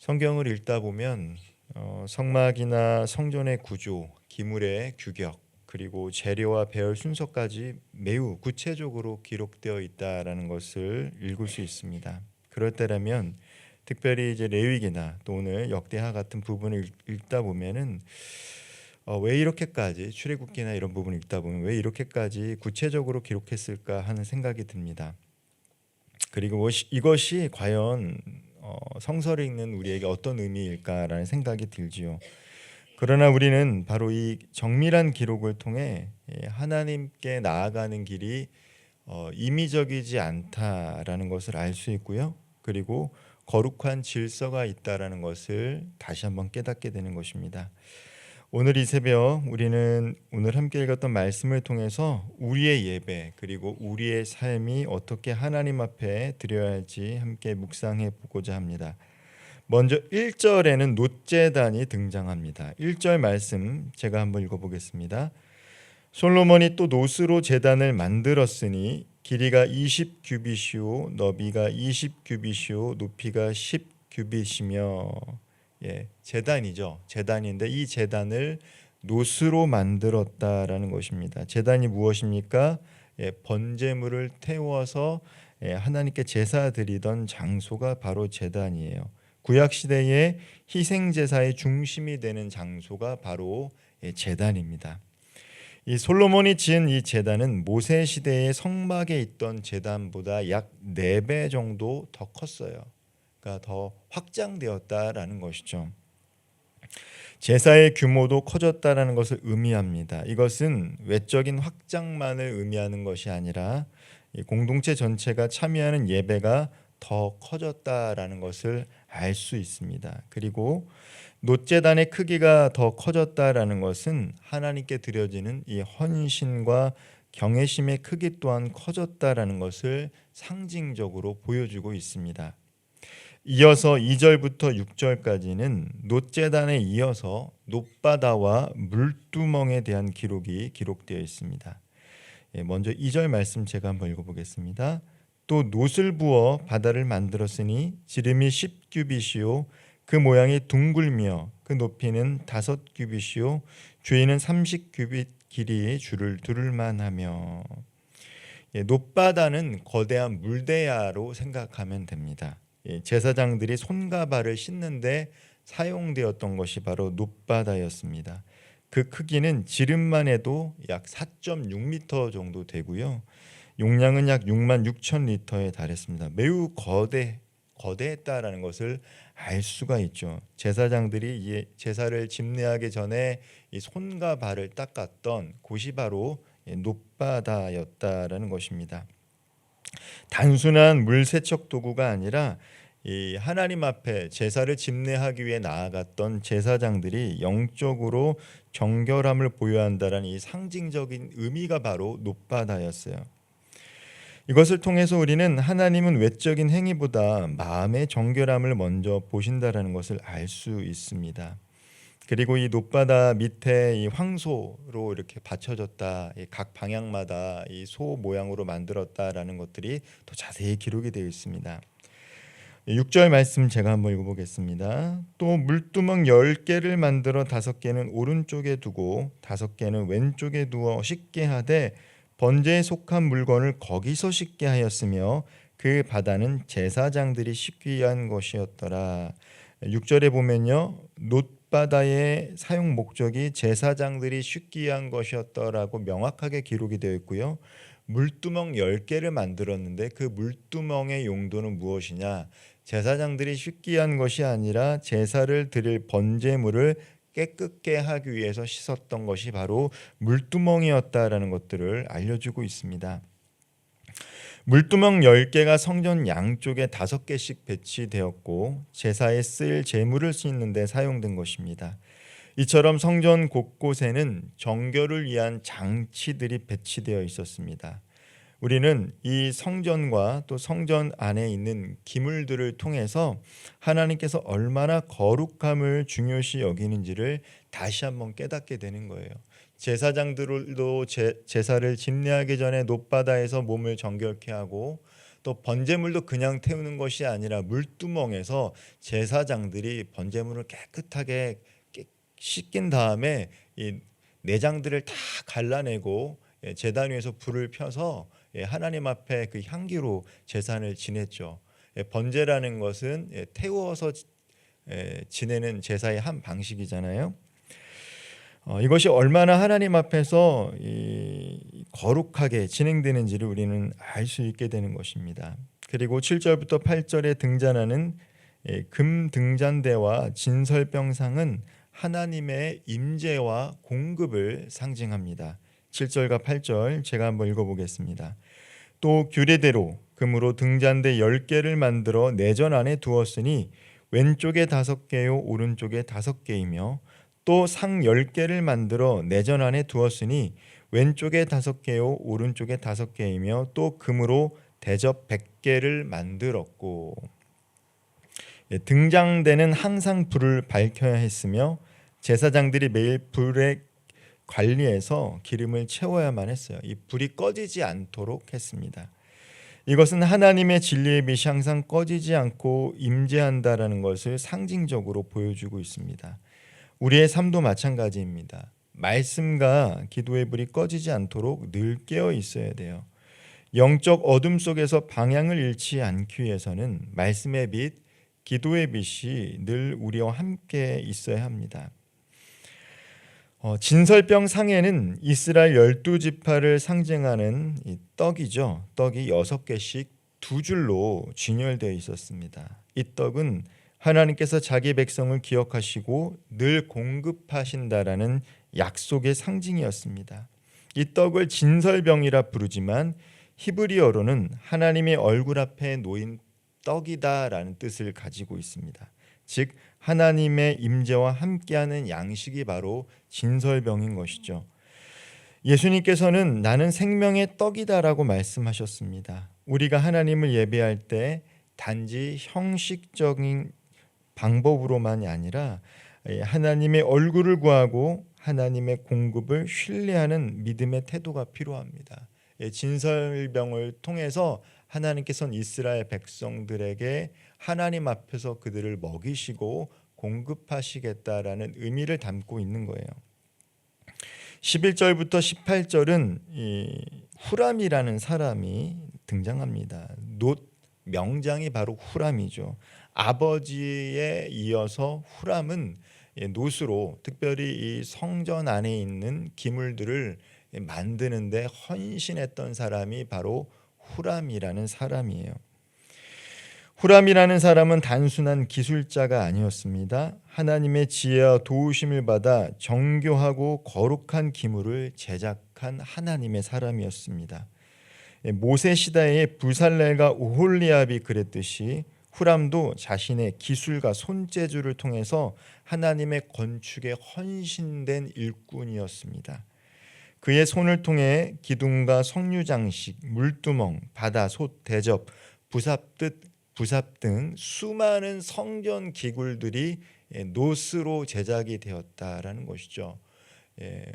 성경을 읽다 보면 성막이나 성전의 구조, 기물의 규격, 그리고 재료와 배열 순서까지 매우 구체적으로 기록되어 있다라는 것을 읽을 수 있습니다. 그럴 때라면 특별히 이제 레위기나 또 오늘 역대하 같은 부분을 읽다 보면은 왜 이렇게까지 출애굽기나 이런 부분을 읽다 보면 왜 이렇게까지 구체적으로 기록했을까 하는 생각이 듭니다. 그리고 이것이 과연 성서를 읽는 우리에게 어떤 의미일까라는 생각이 들지요. 그러나 우리는 바로 이 정밀한 기록을 통해 하나님께 나아가는 길이 임의적이지 않다라는 것을 알 수 있고요. 그리고 거룩한 질서가 있다라는 것을 다시 한번 깨닫게 되는 것입니다. 오늘 이 새벽 우리는 오늘 함께 읽었던 말씀을 통해서 우리의 예배 그리고 우리의 삶이 어떻게 하나님 앞에 드려야 할지 함께 묵상해 보고자 합니다. 먼저 1절에는 놋제단이 등장합니다. 1절 말씀 제가 한번 읽어보겠습니다. 솔로몬이 또 놋으로 제단을 만들었으니 길이가 20규빗이요 너비가 20규빗이요 높이가 10규빗이며 제단이죠. 제단인데 이 제단을 놋으로 만들었다라는 것입니다. 제단이 무엇입니까? 번제물을 태워서 하나님께 제사 드리던 장소가 바로 제단이에요. 구약 시대의 희생 제사의 중심이 되는 장소가 바로 제단입니다. 이 솔로몬이 지은 이 제단은 모세 시대의 성막에 있던 제단보다 약 4배 정도 더 컸어요. 그러니까 더 확장되었다라는 것이죠. 제사의 규모도 커졌다라는 것을 의미합니다. 이것은 외적인 확장만을 의미하는 것이 아니라 공동체 전체가 참여하는 예배가 더 커졌다라는 것을 알 수 있습니다. 그리고 놋제단의 크기가 더 커졌다라는 것은 하나님께 드려지는 이 헌신과 경외심의 크기 또한 커졌다라는 것을 상징적으로 보여주고 있습니다. 이어서 2절부터 6절까지는 놋제단에 이어서 놋바다와 물두멍에 대한 기록이 기록되어 있습니다. 먼저 2절 말씀 제가 한번 읽어보겠습니다. 또 놋을 부어 바다를 만들었으니 지름이 10규빗이요 그 모양이 둥글며 그 높이는 5규빗이요 주위는 30규빗 길이의 줄을 두를 만하며. 놋바다는 거대한 물대야로 생각하면 됩니다. 제사장들이 손과 발을 씻는데 사용되었던 것이 바로 놋바다였습니다. 그 크기는 지름만 해도 약 4.6m 정도 되고요. 용량은 약 6만 6천 리터에 달했습니다. 매우 거대했다라는 것을 알 수가 있죠. 제사장들이 이 제사를 집례하기 전에 이 손과 발을 닦았던 곳이 바로 놋바다였다라는 것입니다. 단순한 물 세척 도구가 아니라 이 하나님 앞에 제사를 집례하기 위해 나아갔던 제사장들이 영적으로 정결함을 보여한다는 이 상징적인 의미가 바로 놋바다였어요. 이것을 통해서 우리는 하나님은 외적인 행위보다 마음의 정결함을 먼저 보신다라는 것을 알 수 있습니다. 그리고 이 놋바다 밑에 이 황소로 이렇게 받쳐졌다. 각 방향마다 이 소 모양으로 만들었다라는 것들이 더 자세히 기록이 되어 있습니다. 6절 말씀 제가 한번 읽어보겠습니다. 또 물두멍 10개를 만들어 5개는 오른쪽에 두고 5개는 왼쪽에 두어 씻게 하되 번제에 속한 물건을 거기서 씻게 하였으며 그 바다는 제사장들이 씻기 위한 것이었더라. 6절에 보면요. 놋바다의 사용 목적이 제사장들이 씻기 위한 것이었더라고 명확하게 기록이 되어 있고요. 물두멍 10개를 만들었는데 그 물두멍의 용도는 무엇이냐? 제사장들이 씻기 위한 것이 아니라 제사를 드릴 번제물을 깨끗게 하기 위해서 씻었던 것이 바로 물두멍이었다라는 것들을 알려주고 있습니다. 물두멍 10개가 성전 양쪽에 5개씩 배치되었고 제사에 쓸 제물을 씻는 데 사용된 것입니다. 이처럼 성전 곳곳에는 정결을 위한 장치들이 배치되어 있었습니다. 우리는 이 성전과 또 성전 안에 있는 기물들을 통해서 하나님께서 얼마나 거룩함을 중요시 여기는지를 다시 한번 깨닫게 되는 거예요. 제사장들도 제사를 집례하기 전에 놋바다에서 몸을 정결케 하고 또 번제물도 그냥 태우는 것이 아니라 물두멍에서 제사장들이 번제물을 깨끗하게 씻긴 다음에 이 내장들을 다 갈라내고 제단 위에서 불을 펴서 하나님 앞에 그 향기로 제사를 지냈죠. 번제라는 것은 태워서 지내는 제사의 한 방식이잖아요. 이것이 얼마나 하나님 앞에서 거룩하게 진행되는지를 우리는 알 수 있게 되는 것입니다. 그리고 7절부터 8절에 등장하는 금 등잔대와 진설병상은 하나님의 임재와 공급을 상징합니다. 7절과 8절 제가 한번 읽어보겠습니다. 또 규례대로 금으로 등잔대 10개를 만들어 내전 안에 두었으니 왼쪽에 5개요 오른쪽에 5개이며 또 상 10개를 만들어 내전 안에 두었으니 왼쪽에 5개요 오른쪽에 5개이며 또 금으로 대접 100개를 만들었고, 등잔대는 항상 불을 밝혀야 했으며 제사장들이 매일 불에 관리해서 기름을 채워야만 했어요. 이 불이 꺼지지 않도록 했습니다. 이것은 하나님의 진리의 빛이 항상 꺼지지 않고 임재한다라는 것을 상징적으로 보여주고 있습니다. 우리의 삶도 마찬가지입니다. 말씀과 기도의 불이 꺼지지 않도록 늘 깨어 있어야 돼요. 영적 어둠 속에서 방향을 잃지 않기 위해서는 말씀의 빛, 기도의 빛이 늘 우리와 함께 있어야 합니다. 진설병 상에는 이스라엘 12지파를 상징하는 이 떡이죠. 떡이 6개씩 두 줄로 진열되어 있었습니다. 이 떡은 하나님께서 자기 백성을 기억하시고 늘 공급하신다라는 약속의 상징이었습니다. 이 떡을 진설병이라 부르지만 히브리어로는 하나님의 얼굴 앞에 놓인 떡이다라는 뜻을 가지고 있습니다. 즉 하나님의 임재와 함께하는 양식이 바로 진설병인 것이죠. 예수님께서는 나는 생명의 떡이다라고 말씀하셨습니다. 우리가 하나님을 예배할 때 단지 형식적인 방법으로만이 아니라 하나님의 얼굴을 구하고 하나님의 공급을 신뢰하는 믿음의 태도가 필요합니다. 진설병을 통해서 하나님께서는 이스라엘 백성들에게 하나님 앞에서 그들을 먹이시고 공급하시겠다라는 의미를 담고 있는 거예요. 11절부터 18절은 후람이라는 사람이 등장합니다. 놋 명장이 바로 후람이죠. 아버지에 이어서 후람은 놋으로 특별히 이 성전 안에 있는 기물들을 만드는데 헌신했던 사람이 바로 후람이라는 사람이에요. 후람이라는 사람은 단순한 기술자가 아니었습니다. 하나님의 지혜와 도우심을 받아 정교하고 거룩한 기물을 제작한 하나님의 사람이었습니다. 모세 시대의 부살렐과 오홀리압이 그랬듯이 후람도 자신의 기술과 손재주를 통해서 하나님의 건축에 헌신된 일꾼이었습니다. 그의 손을 통해 기둥과 석류장식, 물두멍, 바다솥, 대접, 부삽 등 수많은 성전 기구들이 놋으로 제작이 되었다라는 것이죠.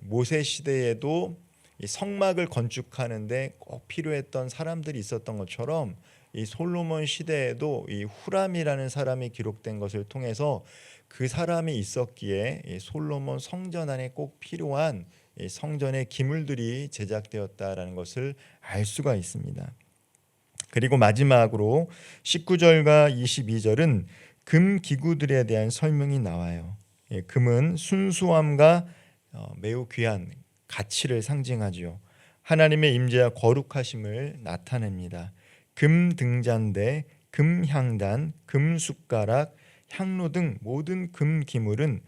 모세 시대에도 성막을 건축하는데 꼭 필요했던 사람들이 있었던 것처럼 이 솔로몬 시대에도 이 후람이라는 사람이 기록된 것을 통해서 그 사람이 있었기에 이 솔로몬 성전 안에 꼭 필요한 이 성전의 기물들이 제작되었다라는 것을 알 수가 있습니다. 그리고 마지막으로 19절과 22절은 금 기구들에 대한 설명이 나와요. 금은 순수함과 매우 귀한 가치를 상징하죠. 하나님의 임재와 거룩하심을 나타냅니다. 금 등잔대, 금 향단, 금 숟가락, 향로 등 모든 금 기물은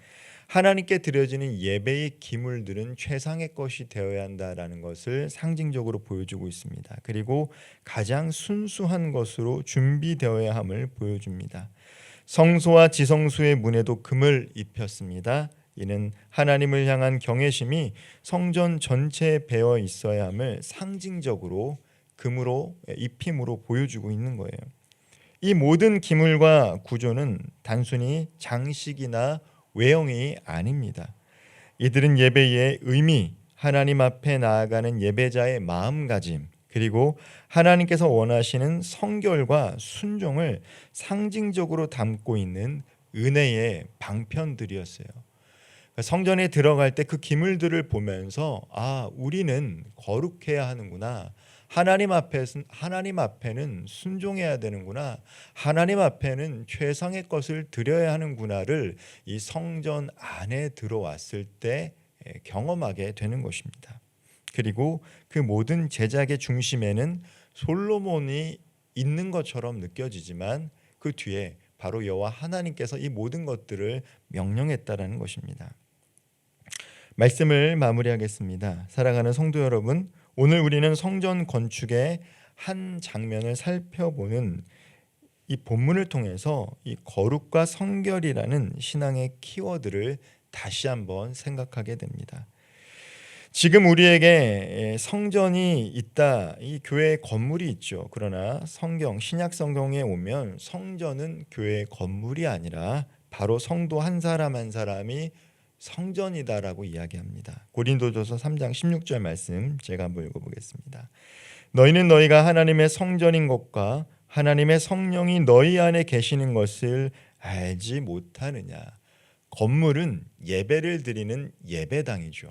하나님께 드려지는 예배의 기물들은 최상의 것이 되어야 한다라는 것을 상징적으로 보여주고 있습니다. 그리고 가장 순수한 것으로 준비되어야 함을 보여줍니다. 성소와 지성소의 문에도 금을 입혔습니다. 이는 하나님을 향한 경외심이 성전 전체에 배어 있어야 함을 상징적으로 금으로 입힘으로 보여주고 있는 거예요. 이 모든 기물과 구조는 단순히 장식이나 외형이 아닙니다. 이들은 예배의 의미, 하나님 앞에 나아가는 예배자의 마음가짐, 그리고 하나님께서 원하시는 성결과 순종을 상징적으로 담고 있는 은혜의 방편들이었어요. 성전에 들어갈 때 그 기물들을 보면서 우리는 거룩해야 하는구나. 하나님 앞에는 순종해야 되는구나. 하나님 앞에는 최상의 것을 드려야 하는구나를 이 성전 안에 들어왔을 때 경험하게 되는 것입니다. 그리고 그 모든 제작의 중심에는 솔로몬이 있는 것처럼 느껴지지만 그 뒤에 바로 여호와 하나님께서 이 모든 것들을 명령했다라는 것입니다. 말씀을 마무리하겠습니다. 사랑하는 성도 여러분, 오늘 우리는 성전 건축의 한 장면을 살펴보는 이 본문을 통해서 이 거룩과 성결이라는 신앙의 키워드를 다시 한번 생각하게 됩니다. 지금 우리에게 성전이 있다, 이 교회 건물이 있죠. 그러나 신약 성경에 오면 성전은 교회 건물이 아니라 바로 성도 한 사람 한 사람이 성전이다라고 이야기합니다. 고린도전서 3장 16절 말씀 제가 한번 읽어보겠습니다. 너희는 너희가 하나님의 성전인 것과 하나님의 성령이 너희 안에 계시는 것을 알지 못하느냐. 건물은 예배를 드리는 예배당이죠.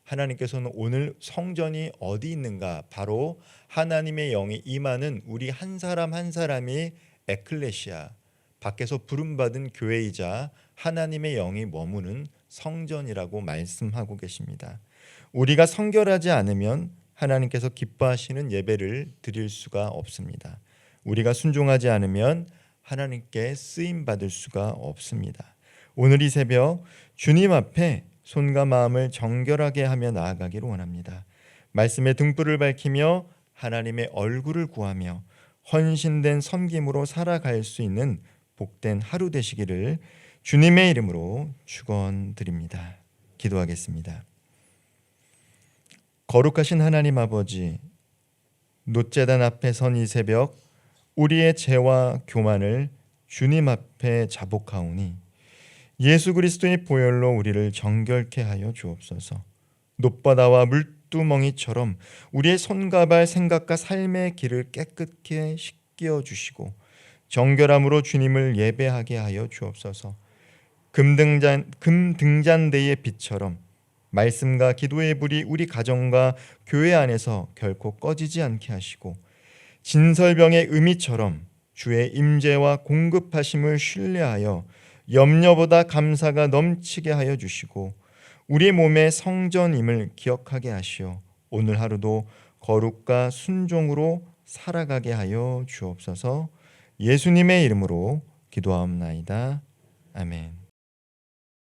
하나님께서는 오늘 성전이 어디 있는가? 바로 하나님의 영이 임하는 우리 한 사람 한 사람이 에클레시아, 밖에서 부름받은 교회이자 하나님의 영이 머무는 성전이라고 말씀하고 계십니다. 우리가 성결하지 않으면 하나님께서 기뻐하시는 예배를 드릴 수가 없습니다. 우리가 순종하지 않으면 하나님께 쓰임 받을 수가 없습니다. 오늘 이 새벽 주님 앞에 손과 마음을 정결하게 하며 나아가기를 원합니다. 말씀의 등불을 밝히며 하나님의 얼굴을 구하며 헌신된 섬김으로 살아갈 수 있는 복된 하루 되시기를 주님의 이름으로 축원드립니다. 기도하겠습니다. 거룩하신 하나님 아버지, 놋제단 앞에 선 이 새벽 우리의 죄와 교만을 주님 앞에 자복하오니 예수 그리스도의 보혈로 우리를 정결케 하여 주옵소서. 놋바다와 물두멍이처럼 우리의 손과 발, 생각과 삶의 길을 깨끗게 씻겨 주시고 정결함으로 주님을 예배하게 하여 주옵소서. 금등잔대의 빛처럼 말씀과 기도의 불이 우리 가정과 교회 안에서 결코 꺼지지 않게 하시고 진설병의 의미처럼 주의 임재와 공급하심을 신뢰하여 염려보다 감사가 넘치게 하여 주시고 우리 몸의 성전임을 기억하게 하시어 오늘 하루도 거룩과 순종으로 살아가게 하여 주옵소서. 예수님의 이름으로 기도하옵나이다. 아멘.